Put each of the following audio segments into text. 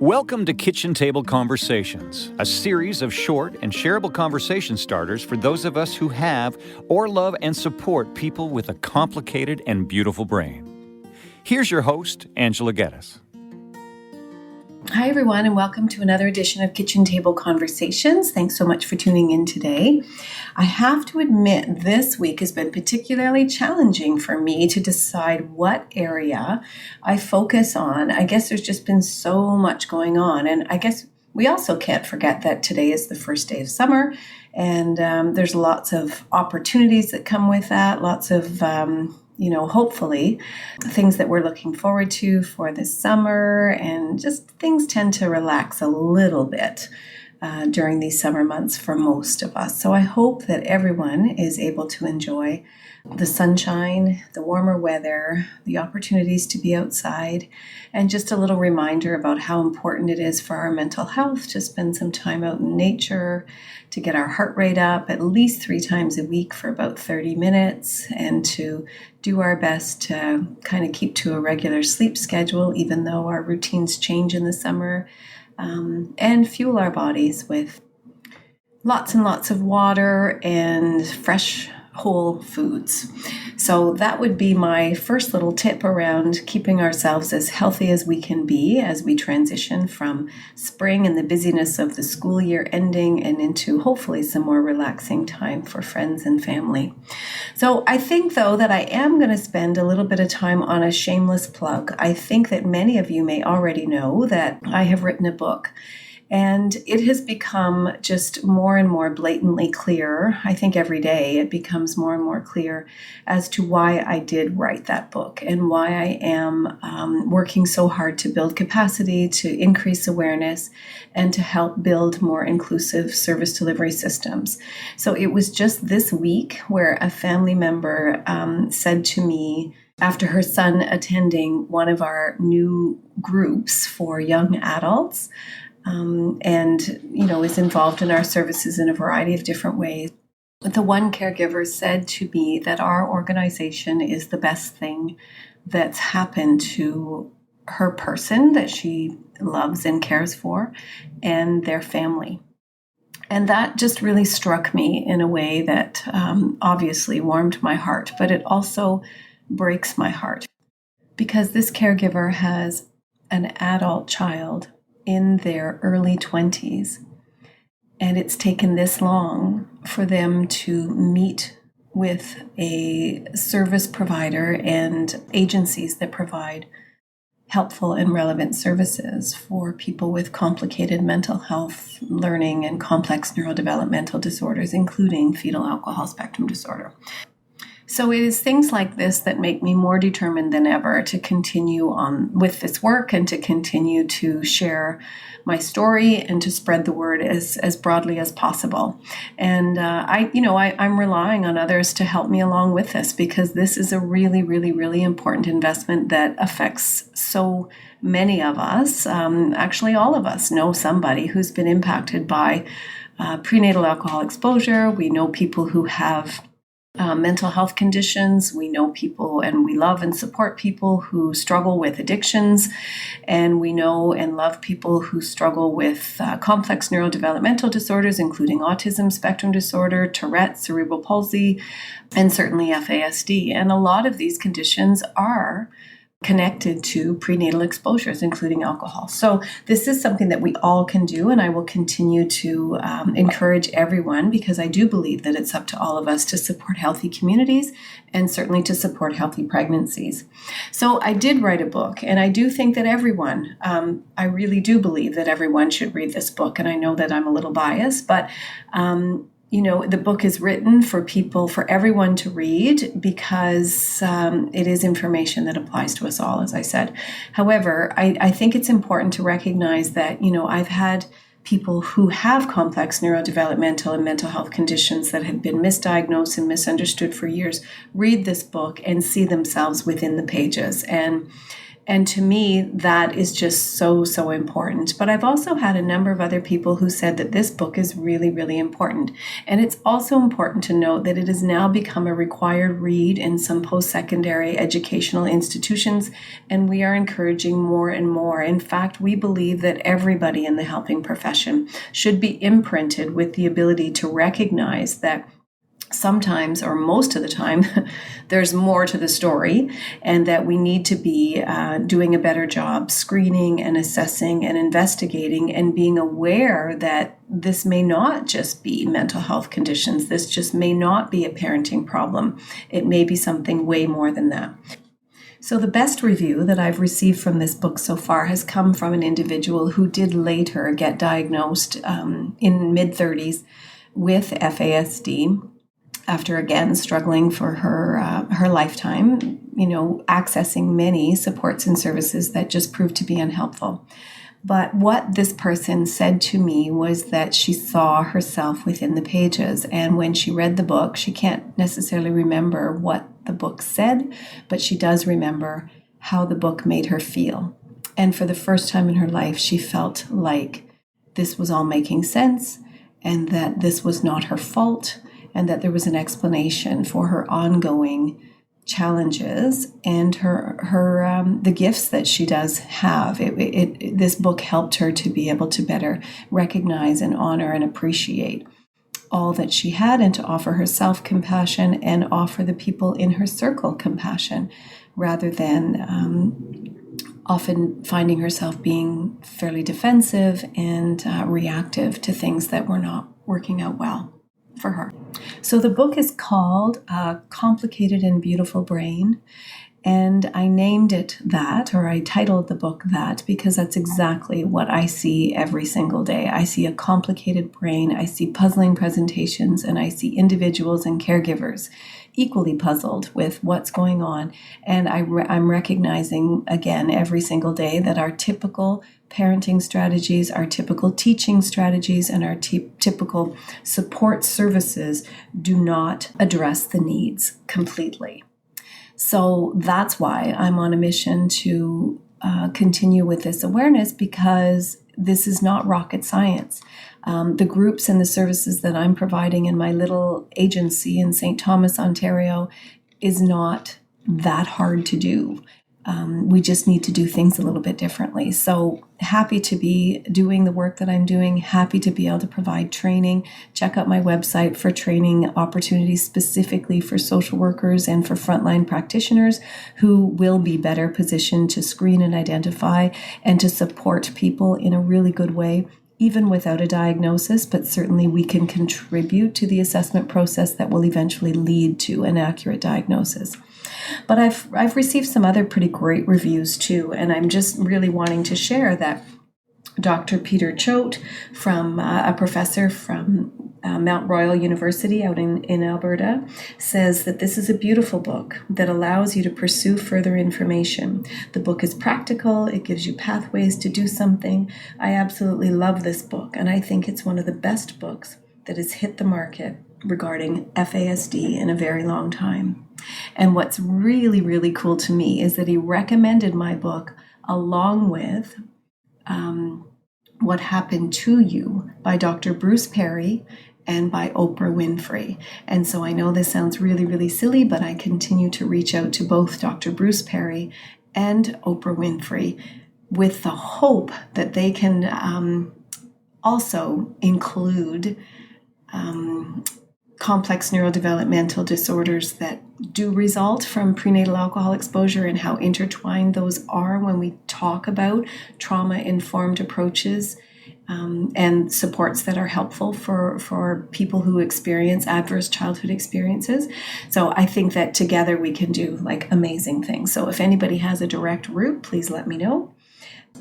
Welcome to Kitchen Table Conversations, a series of short and shareable conversation starters for those of us who have or love and support people with a complicated and beautiful brain. Here's your host, Angela Geddes. Hi, everyone, and welcome to another edition of Kitchen Table Conversations. Thanks so much for tuning in today. I have to admit, this week has been particularly challenging for me to decide what area I focus on. I guess there's just been so much going on, and I guess we also can't forget that today is the first day of summer, and there's lots of opportunities that come with that, lots of hopefully things that we're looking forward to for this summer, and just things tend to relax a little bit during these summer months for most of us. So I hope that everyone is able to enjoy the sunshine, the warmer weather, the opportunities to be outside, and just a little reminder about how important it is for our mental health to spend some time out in nature, to get our heart rate up at least 3 times a week for about 30 minutes, and to do our best to kind of keep to a regular sleep schedule, even though our routines change in the summer, and fuel our bodies with lots and lots of water and fresh whole foods. So that would be my first little tip around keeping ourselves as healthy as we can be as we transition from spring and the busyness of the school year ending and into hopefully some more relaxing time for friends and family. So I think, though, that I am going to spend a little bit of time on a shameless plug. I think that many of you may already know that I have written a book. And it has become just more and more blatantly clear. I think every day it becomes more and more clear as to why I did write that book and why I am working so hard to build capacity, to increase awareness, and to help build more inclusive service delivery systems. So it was just this week where a family member said to me, after her son attending one of our new groups for young adults, is involved in our services in a variety of different ways. The one caregiver said to me that our organization is the best thing that's happened to her person that she loves and cares for and their family. And that just really struck me in a way that obviously warmed my heart, but it also breaks my heart because this caregiver has an adult child in their early 20s. And it's taken this long for them to meet with a service provider and agencies that provide helpful and relevant services for people with complicated mental health, learning, and complex neurodevelopmental disorders, including fetal alcohol spectrum disorder. So it is things like this that make me more determined than ever to continue on with this work and to continue to share my story and to spread the word as broadly as possible. And I'm relying on others to help me along with this because this is a really, really, really important investment that affects so many of us. Actually, all of us know somebody who's been impacted by prenatal alcohol exposure. We know people who have mental health conditions. We know people and we love and support people who struggle with addictions. And we know and love people who struggle with complex neurodevelopmental disorders, including autism spectrum disorder, Tourette, cerebral palsy, and certainly FASD. And a lot of these conditions are connected to prenatal exposures, including alcohol. So this is something that we all can do, and I will continue to encourage everyone because I do believe that it's up to all of us to support healthy communities and certainly to support healthy pregnancies. So I did write a book, and I do think that everyone, I really do believe that everyone should read this book, and I know that I'm a little biased, but the book is written for everyone to read because it is information that applies to us all, as I said. However, I think it's important to recognize that, I've had people who have complex neurodevelopmental and mental health conditions that have been misdiagnosed and misunderstood for years read this book and see themselves within the pages. And And to me, that is just so, so important. But I've also had a number of other people who said that this book is really, really important. And it's also important to note that it has now become a required read in some post-secondary educational institutions, and we are encouraging more and more. In fact, we believe that everybody in the helping profession should be imprinted with the ability to recognize that sometimes, or most of the time, there's more to the story, and that we need to be doing a better job screening and assessing and investigating and being aware that this may not just be mental health conditions. This just may not be a parenting problem. It may be something way more than that. So the best review that I've received from this book so far has come from an individual who did later get diagnosed in mid-30s with FASD, after again struggling for her lifetime, accessing many supports and services that just proved to be unhelpful. But what this person said to me was that she saw herself within the pages. And when she read the book, she can't necessarily remember what the book said, but she does remember how the book made her feel. And for the first time in her life, she felt like this was all making sense and that this was not her fault, and that there was an explanation for her ongoing challenges and the gifts that she does have. This book helped her to be able to better recognize and honor and appreciate all that she had, and to offer herself compassion and offer the people in her circle compassion, rather than often finding herself being fairly defensive and reactive to things that were not working out well for her. So the book is called Complicated and Beautiful Brain, and I named it that, or I titled the book that, because that's exactly what I see every single day. I see a complicated brain, I see puzzling presentations, and I see individuals and caregivers equally puzzled with what's going on. And I'm recognizing again every single day that our typical parenting strategies, our typical teaching strategies, and our typical support services do not address the needs completely. So that's why I'm on a mission to continue with this awareness, because this is not rocket science. The groups and the services that I'm providing in my little agency in St. Thomas, Ontario, is not that hard to do. We just need to do things a little bit differently. So happy to be doing the work that I'm doing, happy to be able to provide training. Check out my website for training opportunities specifically for social workers and for frontline practitioners who will be better positioned to screen and identify and to support people in a really good way, even without a diagnosis, but certainly we can contribute to the assessment process that will eventually lead to an accurate diagnosis. But I've received some other pretty great reviews too, and I'm just really wanting to share that Dr. Peter Choate, from a professor from Mount Royal University out in Alberta, says that this is a beautiful book that allows you to pursue further information. The book is practical, it gives you pathways to do something. I absolutely love this book, and I think it's one of the best books that has hit the market regarding FASD in a very long time. And what's really, really cool to me is that he recommended my book along with What Happened to You by Dr. Bruce Perry and by Oprah Winfrey. And so I know this sounds really, really silly, but I continue to reach out to both Dr. Bruce Perry and Oprah Winfrey with the hope that they can also include complex neurodevelopmental disorders that do result from prenatal alcohol exposure, and how intertwined those are when we talk about trauma-informed approaches and supports that are helpful for people who experience adverse childhood experiences. So I think that together we can do like amazing things. So if anybody has a direct route, please let me know.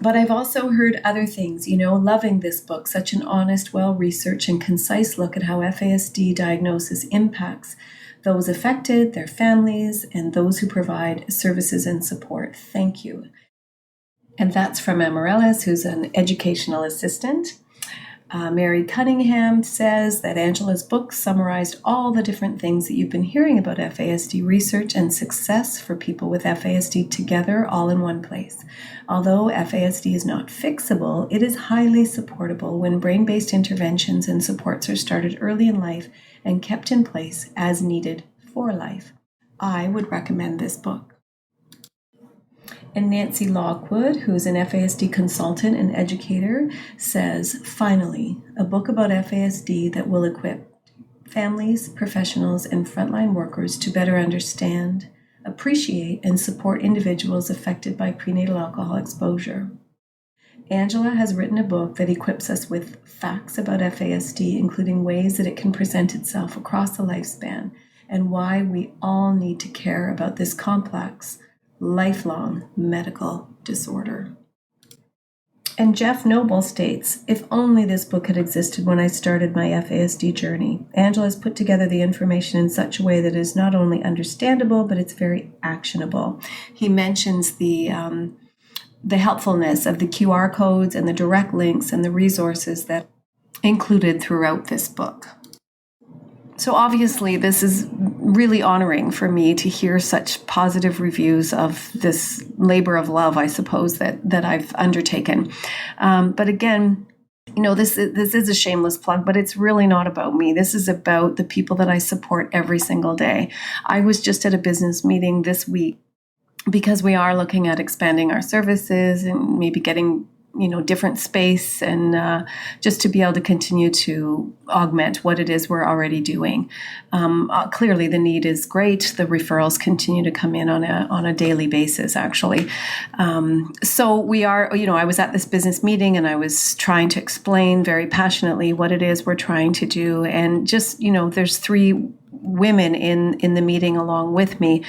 But I've also heard other things, loving this book, such an honest, well-researched and concise look at how FASD diagnosis impacts those affected, their families, and those who provide services and support. Thank you. And that's from Amarellis, who's an educational assistant. Mary Cunningham says that Angela's book summarized all the different things that you've been hearing about FASD research and success for people with FASD together, all in one place. Although FASD is not fixable, it is highly supportable when brain-based interventions and supports are started early in life and kept in place as needed for life. I would recommend this book. And Nancy Lockwood, who's an FASD consultant and educator, says, finally, a book about FASD that will equip families, professionals, and frontline workers to better understand, appreciate, and support individuals affected by prenatal alcohol exposure. Angela has written a book that equips us with facts about FASD, including ways that it can present itself across the lifespan, and why we all need to care about this complex, lifelong medical disorder. And Jeff Noble states, if only this book had existed when I started my FASD journey. Angela has put together the information in such a way that it is not only understandable, but it's very actionable. He mentions the helpfulness of the QR codes and the direct links and the resources that included throughout this book. So obviously, this is really honoring for me to hear such positive reviews of this labor of love, I suppose, that I've undertaken. But again, this is a shameless plug, but it's really not about me. This is about the people that I support every single day. I was just at a business meeting this week because we are looking at expanding our services and maybe getting different space and just to be able to continue to augment what it is we're already doing. Clearly, the need is great. The referrals continue to come in on a daily basis, actually. So we are, I was at this business meeting and I was trying to explain very passionately what it is we're trying to do. And just, there's 3 women in the meeting along with me,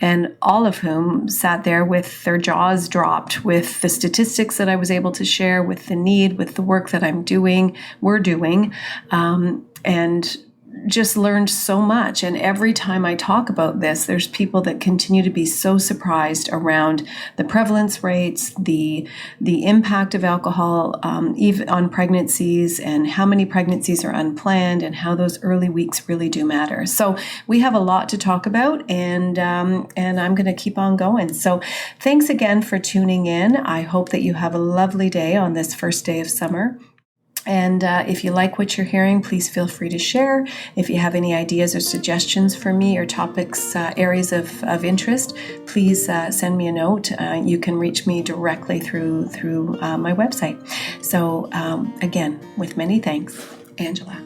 and all of whom sat there with their jaws dropped with the statistics that I was able to share, with the need, with the work that we're doing, and just learned so much. And every time I talk about this, there's people that continue to be so surprised around the prevalence rates, the impact of alcohol, even on pregnancies, and how many pregnancies are unplanned, and how those early weeks really do matter. So we have a lot to talk about, and I'm going to keep on going. So thanks again for tuning in. I hope that you have a lovely day on this first day of summer. And if you like what you're hearing, please feel free to share. If you have any ideas or suggestions for me or topics, areas of interest, please send me a note. You can reach me directly through my website. So again, with many thanks, Angela.